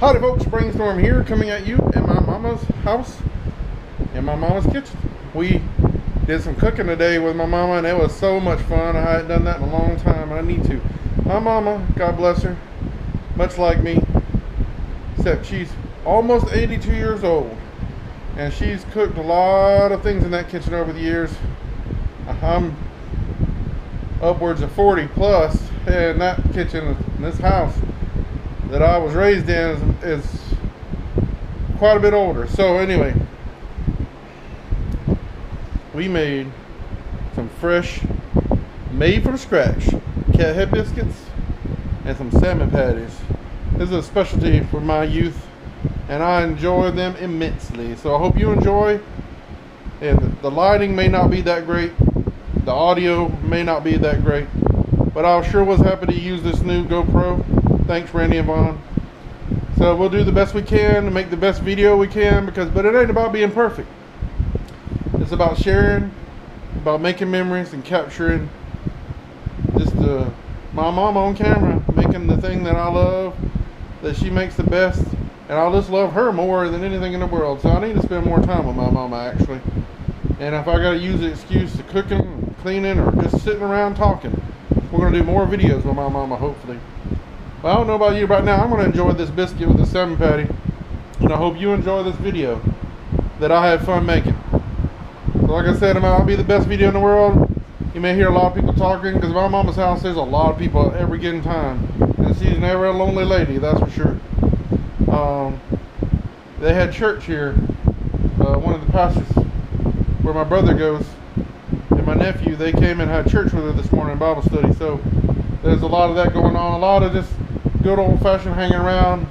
Howdy folks, BRAiNStORM here, coming at you in my mama's house, in my mama's kitchen. We did some cooking today with my mama and it was so much fun. I hadn't done that in a long time and I need to. My mama, God bless her, much like me, except she's almost 82 years old. And she's cooked a lot of things in that kitchen over the years. I'm upwards of 40 plus, and that kitchen in this house that I was raised in is quite a bit older. So anyway, we made some fresh, made from scratch cat head biscuits and some salmon patties. This is a specialty for my youth and I enjoy them immensely. So I hope you enjoy. And the lighting may not be that great, the audio may not be that great, but I sure was happy to use this new GoPro. Thanks Randy and Vaughn. So we'll do the best we can to make the best video we can, but it ain't about being perfect. It's about sharing, about making memories and capturing just my mama on camera, making the thing that I love, that she makes the best, and I just love her more than anything in the world. So I need to spend more time with my mama actually. And if I gotta use the excuse to cooking, cleaning, or just sitting around talking, we're gonna do more videos with my mama hopefully. Well, I don't know about you right now. I'm gonna enjoy this biscuit with the salmon patty, and I hope you enjoy this video that I had fun making. So like I said, it might not be the best video in the world. You may hear a lot of people talking because my mama's house there's a lot of people at every given time, and she's never a lonely lady, that's for sure. They had church here. One of the pastors where my brother goes and my nephew, they came and had church with her this morning, Bible study. So there's a lot of that going on, a lot of just good old-fashioned hanging around,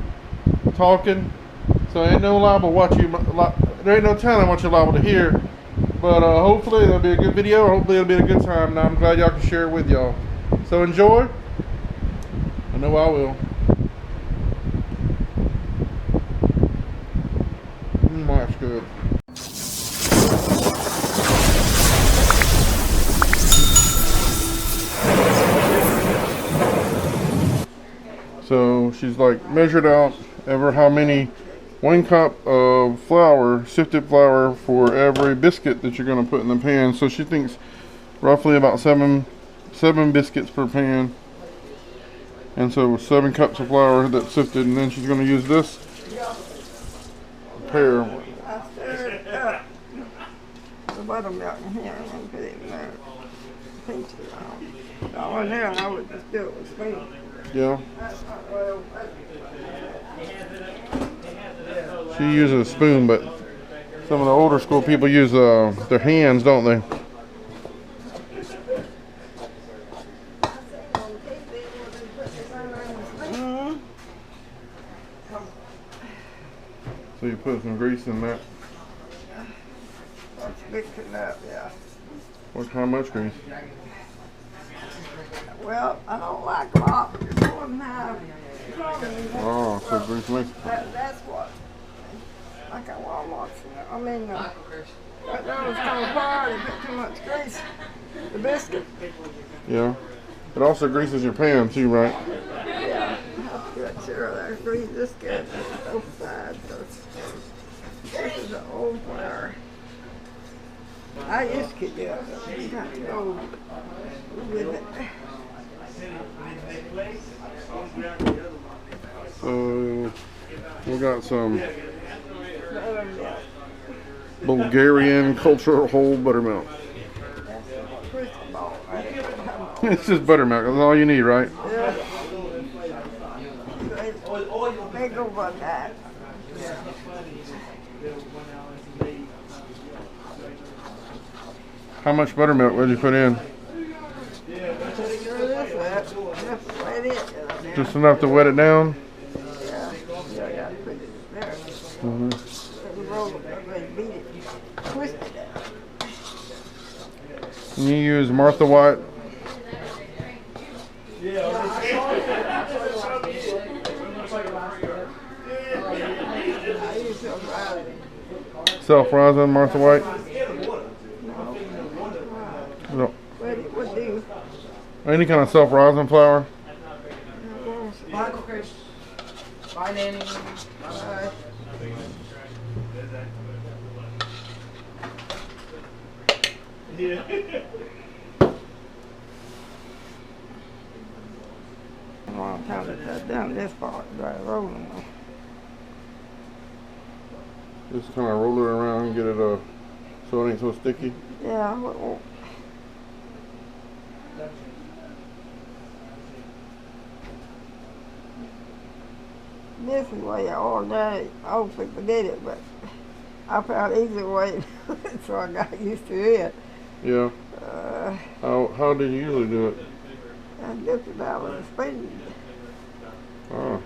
talking. So ain't no liable what you, there ain't no telling what you're liable to hear. But hopefully it'll be a good video. Hopefully it'll be a good time. And I'm glad y'all can share it with y'all. So enjoy. I know I will. That's good. So she's like measured out ever how many, 1 cup of flour, sifted flour for every biscuit that you're going to put in the pan. So she thinks roughly about seven biscuits per pan. And so 7 cups of flour that's sifted, and then she's going to use this pair. I stirred up the buttermilk in here and put it in there. I wasn't there and I would just do it with spoon. Yeah. She uses a spoon, but some of the older school people use their hands, don't they? So you put some grease in that. Let's mix it up, yeah. How much grease? Well, I don't like a lot, but it's more than half. Oh, so grease makes it. That's what. Like at Walmart. I mean, that was kind of hard. They put too much grease. The biscuit. Yeah. It also greases your pan too, right? Yeah. I have to make sure there's grease this good on both sides. This is an old flour. I used to do it, but you got to go with it. So we got some Bulgarian cultural whole buttermilk. It's just buttermilk. That's all you need, right? Yeah. They go by that. How much buttermilk would you put in? Just enough to wet it down? Yeah, I got to put it there. Beat it, twist it out. And you use Martha White? Self-rising Martha White? No. What do? Any kind of self-rising flour? Bye, Nanny. Bye. Yeah. A long time to cut down this part, dry rolling though. Just kind of roll it around and get it so it ain't so sticky. Yeah, well, this is way all day. I hopefully forget it, but I found easy way, so I got used to it. Yeah. How did you usually do it? I just about with the speed. Oh.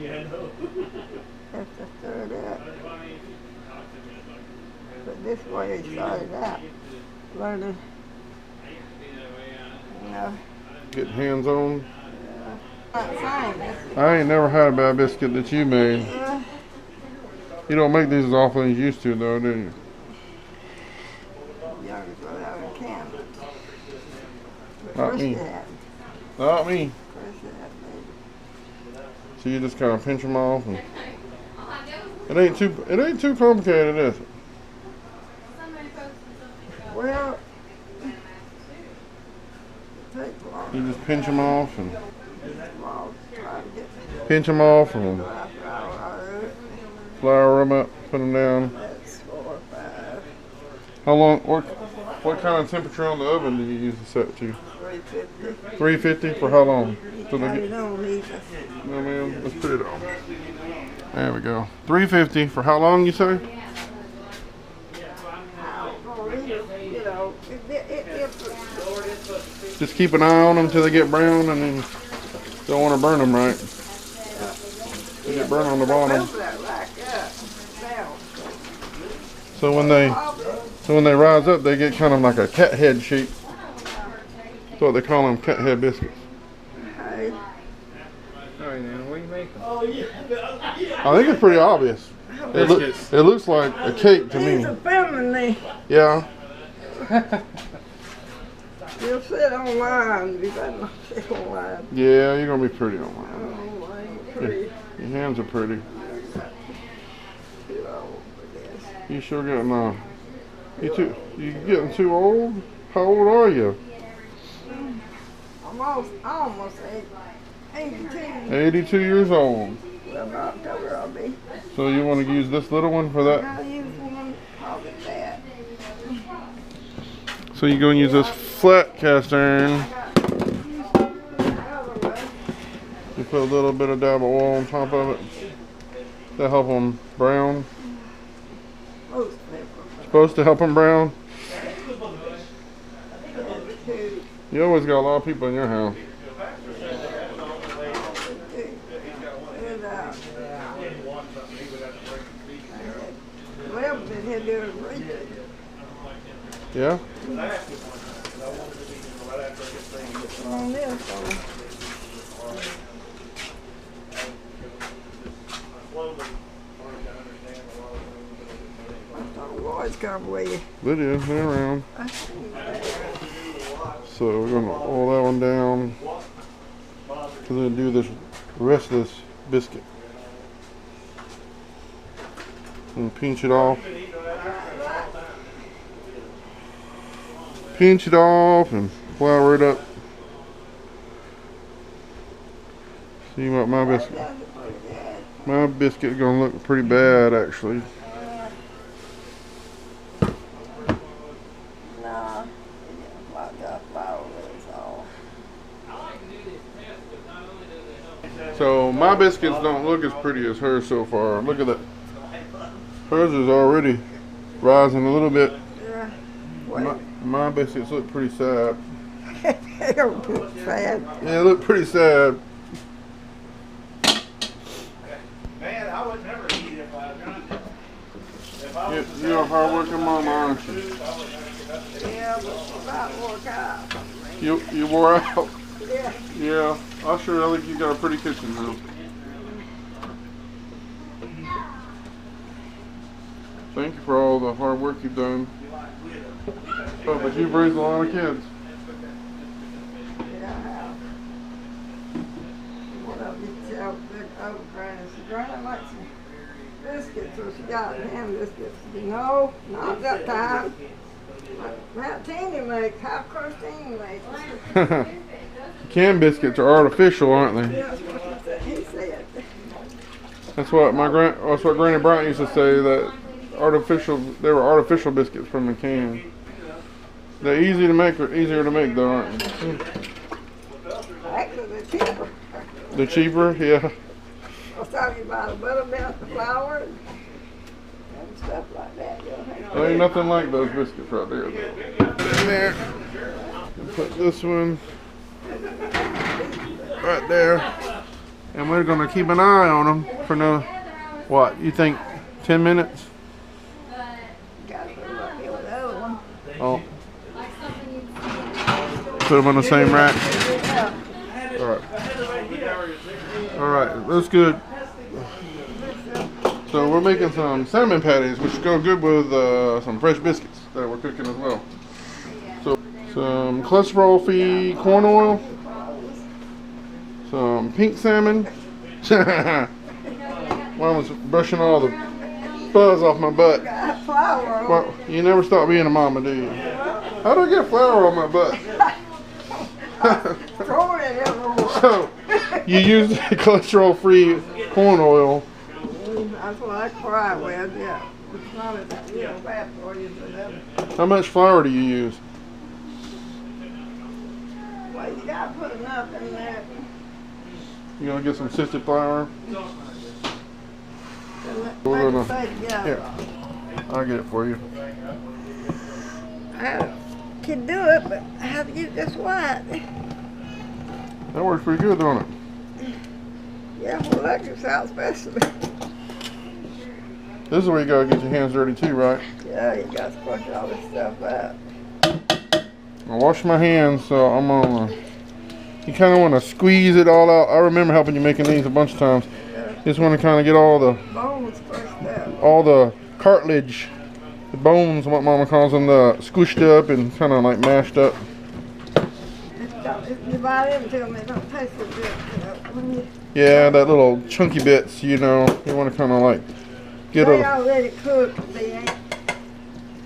Yeah, I know. Have to stir it up. But this way it started out. Learning. You know. Getting hands on. Not saying this. I ain't never had a bad biscuit that you made. You don't make these as often as you used to, though, do you? Youngest one out of a can. Not me. Not me. So you just kind of pinch them off, and it ain't too complicated, is it? Well, it takes long. You just pinch them off and Well, try to get pinch them off and my flour. flour them up, put them down. That's 4 or 5. How long? What kind of temperature on the oven do you use to set to? 350. 350 for how long? So they Turn get, it on easy. no, ma'am. Let's put it on. There we go. 350 for how long? You say? I don't know, you know, Just keep an eye on them till they get brown, and then don't want to burn them, right? They get burnt on the bottom. So when they rise up, they get kind of like a cat head shape. That's what they call them, cat head biscuits. Hey, Alright, Nanny, what are you making? I think it's pretty obvious. It looks like a cake to these me. are feminine. Yeah. You'll sit online. You better not sit online. Yeah, you're gonna be pretty on mine. Oh, I ain't pretty. Your hands are pretty. Too old for this. You sure getting you getting too old? How old are you? Almost 82. 82 years old. Well, by October I'll be. So you want to use this little one for that? I'll use one of it that. So you're going to use this flat cast iron. You put a little bit of dab of oil on top of it to help them brown. Most people. Supposed to help them brown. You always got a lot of people in your house. Well, been here doing research. Yeah? On this Boys come with you. Lydia, they're around. So we're going to oil that one down. Because we're going to do the rest of this biscuit. And pinch it off. Pinch it off and flour it up. See what my biscuit is going to look pretty bad actually. So my biscuits don't look as pretty as hers so far. Look at that. Hers is already rising a little bit. Yeah. My biscuits look pretty sad. They don't look sad. Yeah, they look pretty sad. Man, I would never eat if I drank it. You're a hard-working mama, aren't you? Yeah, but it's about to work out. You wore out? Yeah. Yeah, I sure think you got a pretty kitchen now. Thank you for all the hard work you've done. Oh, but you've raised a lot of kids. Yeah, I have. One of these out big over Granny likes some biscuits, so she got ham biscuits. No, not that time. That Teeny makes, half crust Teeny makes. Canned biscuits are artificial, aren't they? That's what he said. That's what Granny Bryant used to say, that they were artificial biscuits from the can. They're easier to make though, aren't they? Actually, they're cheaper. They're cheaper, yeah. I was talking about the buttermilk, the flour, and stuff like that. There ain't nothing like those biscuits right there. There. Put this one right there. And we're gonna keep an eye on them for what, you think 10 minutes? Got to put it right here with the other one. Oh. Put them on the same rack. Yeah. Alright, that's good. So we're making some salmon patties, which go good with some fresh biscuits that we're cooking as well. So some cholesterol-free corn oil, some pink salmon. Mom was brushing all the buzz off my butt. Got flour. Well, you never stop being a mama, do you? How do I get flour on my butt? Throw it everywhere. So you use cholesterol-free corn oil. That's what I cry with, yeah. It's not as bad for you as that. How much flour do you use? Well, you gotta put enough in there. You gonna get some sifted flour? We're gonna stay together. Here, I'll get it for you. I can do it, but I have to use this white. That works pretty good, don't it? Yeah, well, look, it's out special. This is where you gotta get your hands dirty too, right? Yeah, you got to squash all this stuff out. I wash my hands, so I'm gonna. You kind of want to squeeze it all out. I remember helping you making these a bunch of times. Just want to kind of get all the Bones crushed up. all the cartilage, the bones, what Mama calls them, squished up and kind of like mashed up. If you bite into them, they don't taste so good. You know, when you, Yeah, that little chunky bits, you know, you want to kind of like get they a. already cooked, they ain't.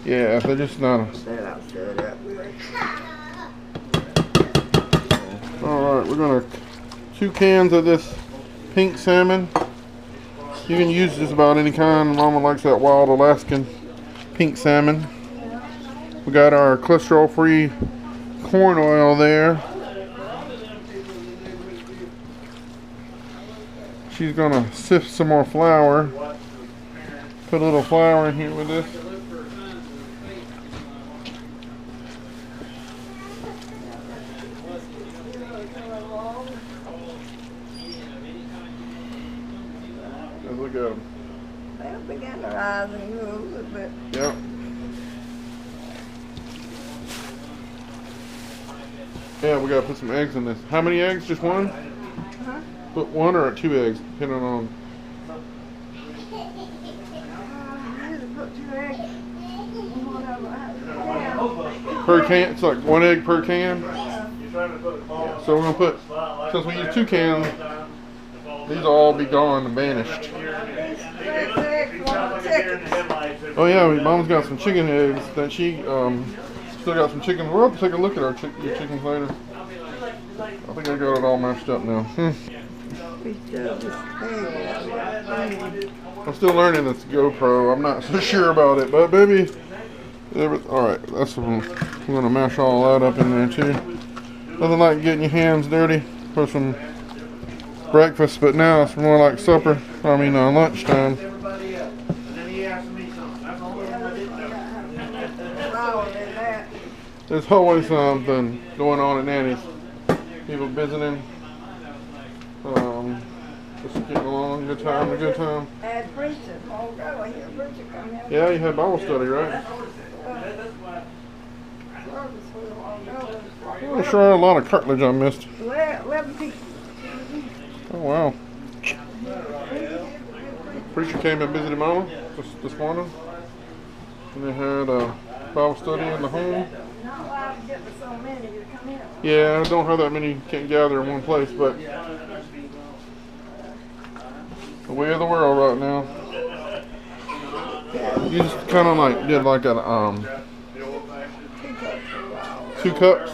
Yeah, they're just not. They're not stirred up good. All right, we're gonna 2 cans of this pink salmon. You can use just about any kind. Mama likes that wild Alaskan pink salmon. We got our cholesterol-free corn oil there. She's gonna sift some more flour. Put a little flour in here with this. Look at them. They'll begin to rise and move a little bit. Yep. Yeah, we gotta put some eggs in this. How many eggs? Just one? Huh? Put 1 or 2 eggs, depending on. I usually put 2 eggs in whatever I have. Per can, it's like 1 egg per can. So we're gonna put, since we use 2 cans, these will all be gone and vanished. Oh yeah, Mom's got some chicken eggs that she still got some chickens. We'll have to take a look at our your chickens later. I think I got it all mashed up now. I'm still learning this GoPro. I'm not so sure about it, but maybe. All right, that's we're gonna mash all that up in there too. Nothing like getting your hands dirty for some breakfast, but now it's more like supper. I mean, lunchtime. There's always something going on at Nanny's. People visiting. Just getting along, good time, a good time. Had preacher. Oh, God, I hear a preacher come in. Yeah, you had Bible study, right? I'm sure a lot of cartilage I missed. 11 people. Oh wow. Preacher came and visited Mama this morning. And they had a Bible study in the home. Not allowed to get so many to come in. Yeah, I don't have that many, can't gather in one place, but way of the world right now. You just kind of like did like a 2 cups.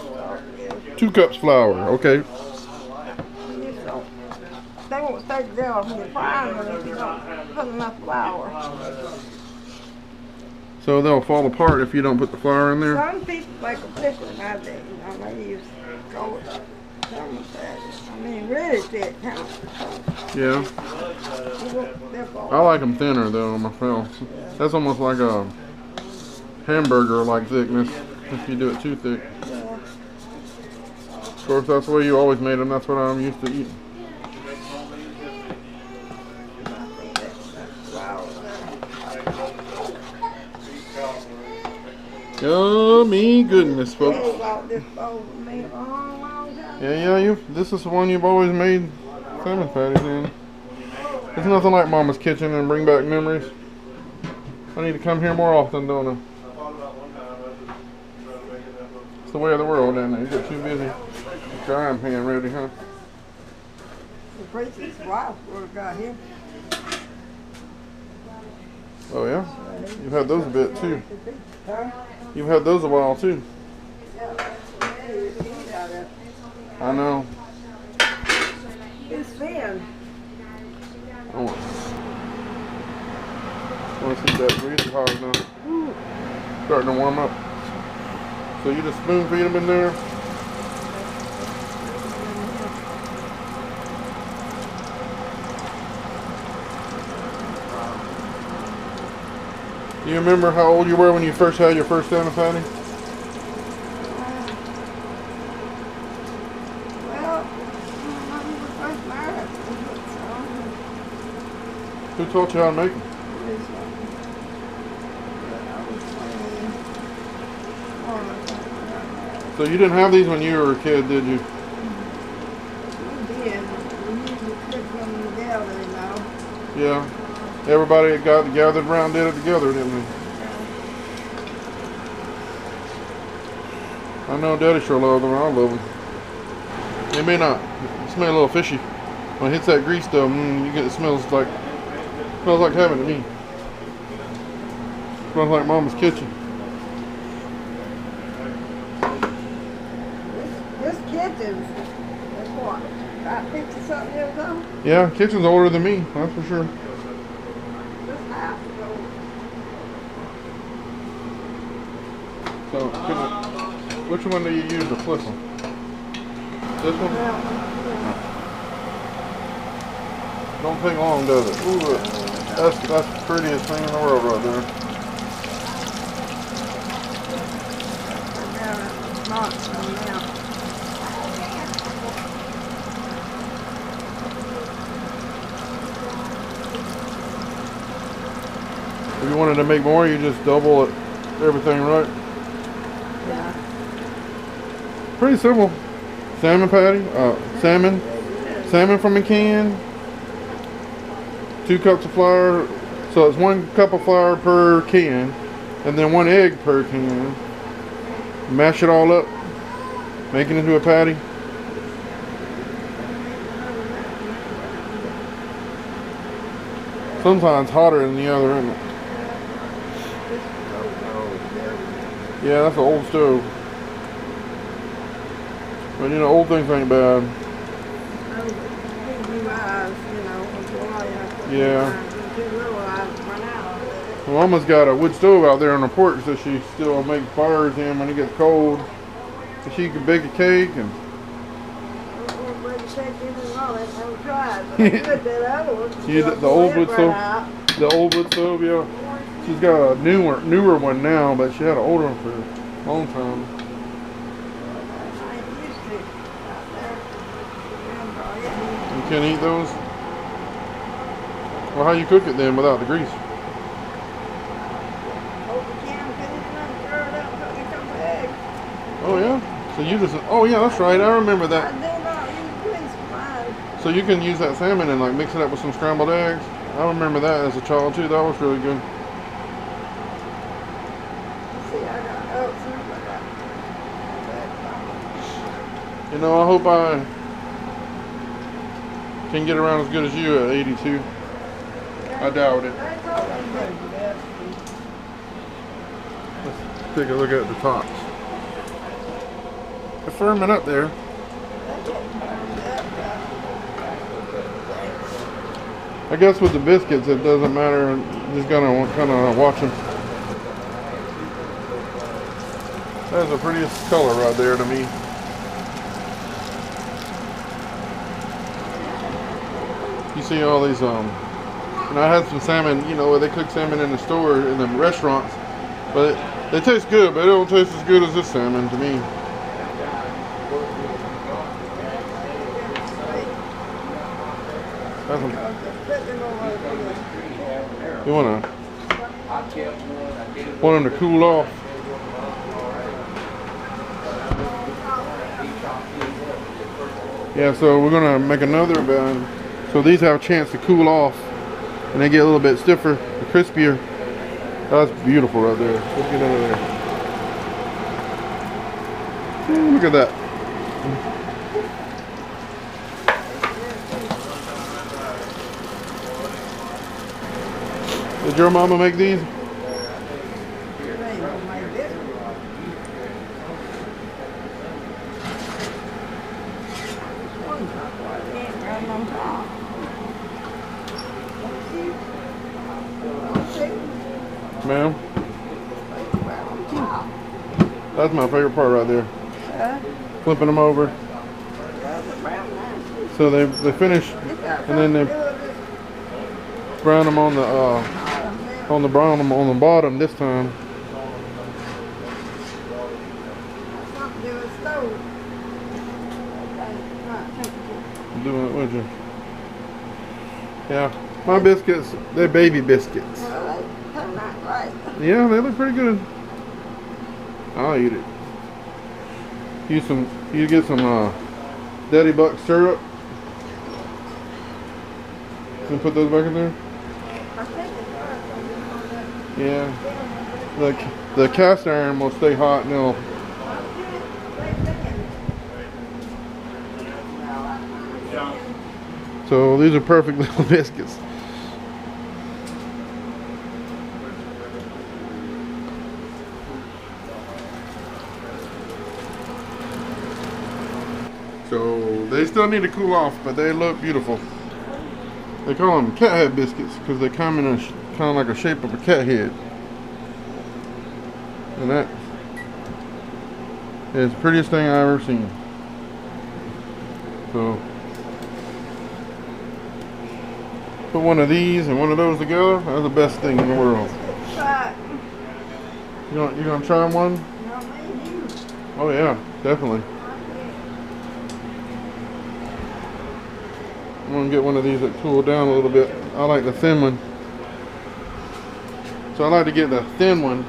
2 cups flour. Okay. They won't stay together when you fry them if you don't put enough flour. So they'll fall apart if you don't put the flour in there? Some people make a different idea, you know, they use gold salmon patties. I mean, really thick, kind of. Yeah. I like them thinner though myself. That's almost like a hamburger-like thickness if you do it too thick. Of course, that's the way you always made them. That's what I'm used to eating. Yummy goodness, folks. Yeah, this is the one you've always made salmon patties in. It's nothing like Mama's kitchen and bring back memories. I need to come here more often, don't I? It's the way of the world, isn't it? You get too busy. Frying pan ready, huh? The preacher's wife would have got him. Oh yeah? You've had those a bit too. You've had those a while too. I know. It's thin. I want to see that grease hot enough. Starting to warm up. So you just spoon feed them in there? Do you remember how old you were when you first had your first salmon patty? Well, when we were first married, Who taught you how to make them? So you didn't have these when you were a kid, did you? We did. We usually cooked them together, you know. Yeah. Everybody got gathered around, did it together, didn't we? I know Daddy sure loves them. I love them. They may not smell a little fishy. When it hits that grease though, you get it smells like heaven to me. Smells like Mama's kitchen. This kitchen's, that's what, about 50-something years old? Yeah, kitchen's older than me, that's for sure. This house is old. So, which one do you use to flip them? This one? Don't take long, does it? Ooh, that's the prettiest thing in the world right there. If you wanted to make more, you just double it, everything, right? Yeah. Pretty simple. Salmon patty, salmon from a can. 2 cups of flour, so it's 1 cup of flour per can, and then 1 egg per can. Mash it all up, make it into a patty. Sometimes hotter than the other, isn't it? Yeah, that's an old stove. But you know, old things ain't bad. Yeah. Well, Mama's got a wood stove out there on the porch that she still makes fires in when it gets cold. So she can bake a cake and. The old wood stove, yeah. She's got a newer one now, but she had an older one for a long time. You can't eat those? Well, how you cook it then without the grease? Oh yeah? So you just, oh yeah, that's right, I remember that. So you can use that salmon and like mix it up with some scrambled eggs. I remember that as a child too, that was really good. You know, I hope I can get around as good as you at 82. I doubt it. I told them to do that. Let's take a look at the tops. They're firming up there. I guess with the biscuits, it doesn't matter. Just gotta kind of watch them. That's the prettiest color right there to me. You see all these, and I had some salmon, you know, where they cook salmon in the store, in the restaurants, but they taste good, but they don't taste as good as this salmon to me. That's you want them to cool off. Yeah, so we're gonna make another bun. So these have a chance to cool off, and they get a little bit stiffer, crispier. That's beautiful right there. Let's get under there. Ooh, look at that. Did your mama make these? Ma'am? That's my favorite part right there. Flipping them over. So they finish, and then they brown them on the bottom this time. Doing it with you. Yeah, my biscuits, they're baby biscuits. Yeah, they look pretty good. I'll eat it. You get some Daddy Buck syrup. And put those back in there. Yeah. The cast iron will stay hot and it'll. So these are perfect little biscuits. So they still need to cool off, but they look beautiful. They call them cat head biscuits because they come in a kind of like a shape of a cat head, and that is the prettiest thing I've ever seen. So put one of these and one of those together. That's the best thing in the world. You gonna try one? Oh yeah, definitely. I'm gonna get one of these that cool down a little bit. I like the thin one. So I like to get the thin one.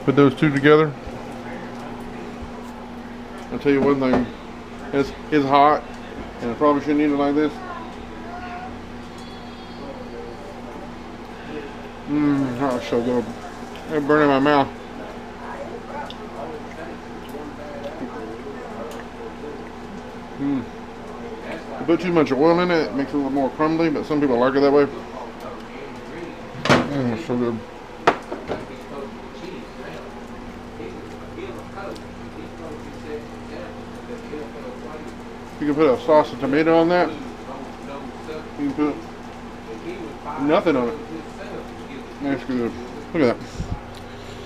Put those two together. I'll tell you one thing. It's hot. And I probably shouldn't eat it like this. Oh, it's so good. It's burning my mouth. You put too much oil in it, it makes it a little more crumbly, but some people like it that way. It's so good. You can put a sauce of tomato on that. You can put nothing on it. That's good. Look at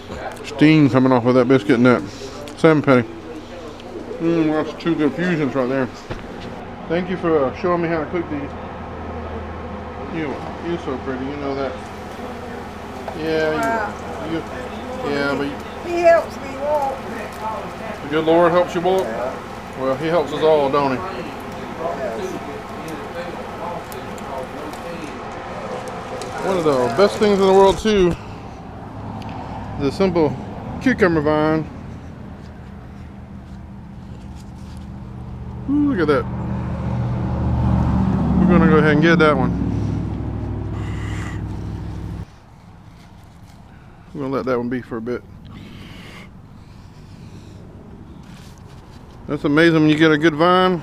that. Steam coming off of that biscuit and that salmon patty. That's two good fusions right there. Thank you for showing me how to cook these. You're so pretty, you know that. Yeah, but he helps me walk. The good Lord helps you walk? Well, he helps us all, don't he? One of the best things in the world too is a simple cucumber vine. Ooh, look at that. We're gonna go ahead and get that one. I'm gonna let that one be for a bit. That's amazing when you get a good vine.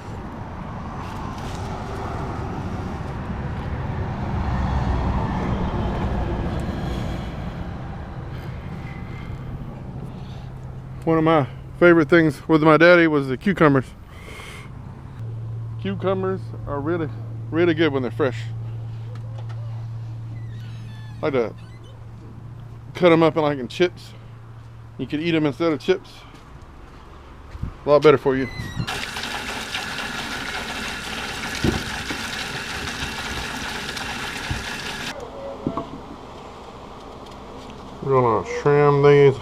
One of my favorite things with my daddy was the cucumbers. Cucumbers are really, really good when they're fresh. I like to cut them up in chips. You can eat them instead of chips. A lot better for you. We're gonna trim these.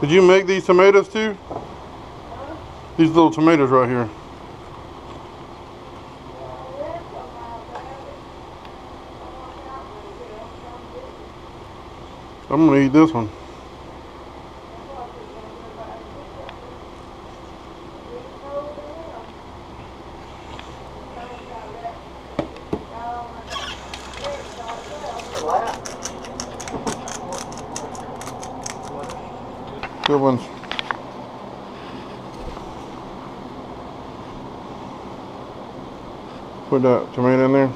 Did you make these tomatoes too? These little tomatoes right here. I'm gonna eat this one. Good ones. Put that tomato in there.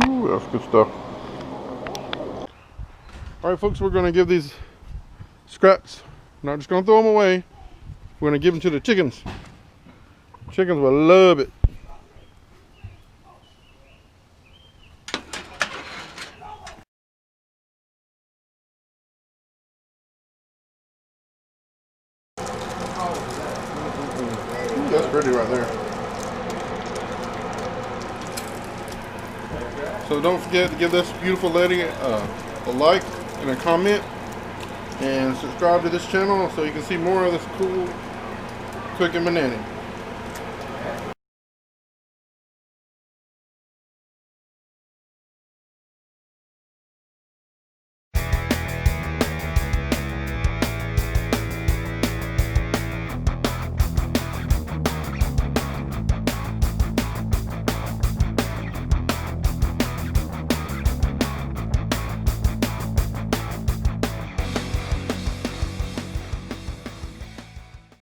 Ooh, that's good stuff. Alright folks, we're going to give these scraps, not just going to throw them away, we're going to give them to the chickens. Chickens will love it. That's pretty right there. So don't forget to give this beautiful lady a like and a comment, and subscribe to this channel so you can see more of this cool cooking with Nanny.